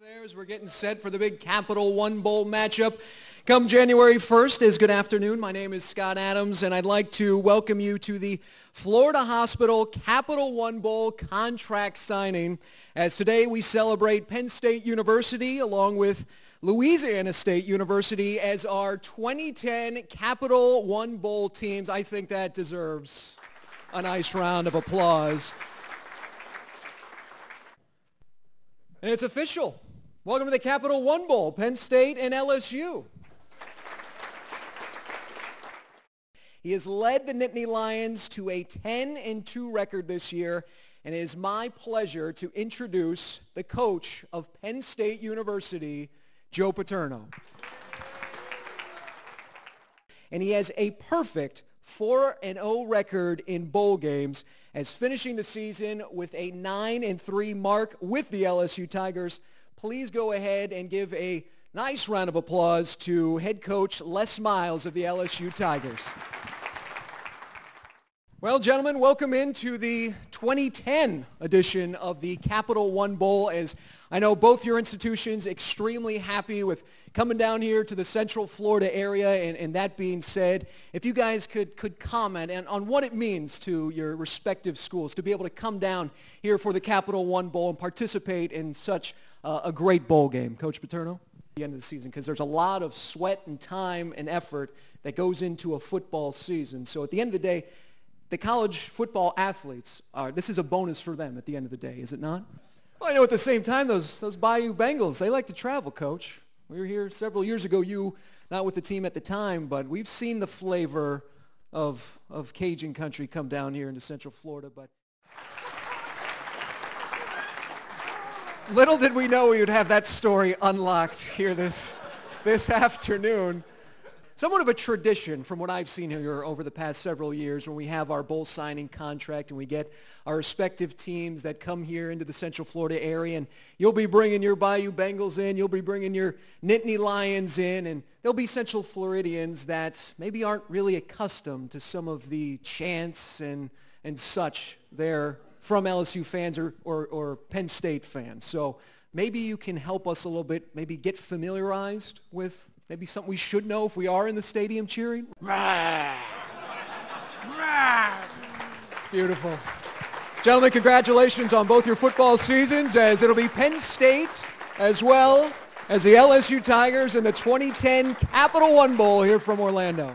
As we're getting set for the big Capital One Bowl matchup come January 1st. Good afternoon. My name is Scott Adams, and I'd like to welcome you to the Florida Hospital Capital One Bowl contract signing, as today we celebrate Penn State University along with Louisiana State University as our 2010 Capital One Bowl teams. I think that deserves a nice round of applause. And it's official. Welcome to the Capital One Bowl, Penn State and LSU. He has led the Nittany Lions to a 10-2 record this year, and it is my pleasure to introduce the coach of Penn State University, Joe Paterno. And he has a perfect 4-0 record in bowl games, as finishing the season with a 9-3 mark with the LSU Tigers. Please go ahead and give a nice round of applause to head coach Les Miles of the LSU Tigers. Well, gentlemen, welcome into the 2010 edition of the Capital One Bowl, as I know both your institutions extremely happy with coming down here to the Central Florida area. And that being said, if you guys could comment on what it means to your respective schools to be able to come down here for the Capital One Bowl and participate in such a great bowl game. Coach Paterno, at the end of the season, because there's a lot of sweat and time and effort that goes into a football season. So at the end of the day, the college football athletes this is a bonus for them at the end of the day, is it not? Well, I know at the same time, those Bayou Bengals, they like to travel, Coach. We were here several years ago, you not with the team at the time, but we've seen the flavor of Cajun country come down here into Central Florida. But little did we know we would have that story unlocked here this afternoon. Somewhat of a tradition from what I've seen here over the past several years, when we have our bowl signing contract and we get our respective teams that come here into the Central Florida area, and you'll be bringing your Bayou Bengals in, you'll be bringing your Nittany Lions in, and there'll be Central Floridians that maybe aren't really accustomed to some of the chants and such there from LSU fans or Penn State fans. So maybe you can help us a little bit, maybe get familiarized with maybe something we should know if we are in the stadium cheering. Beautiful. Gentlemen, congratulations on both your football seasons, as it'll be Penn State as well as the LSU Tigers in the 2010 Capital One Bowl here from Orlando.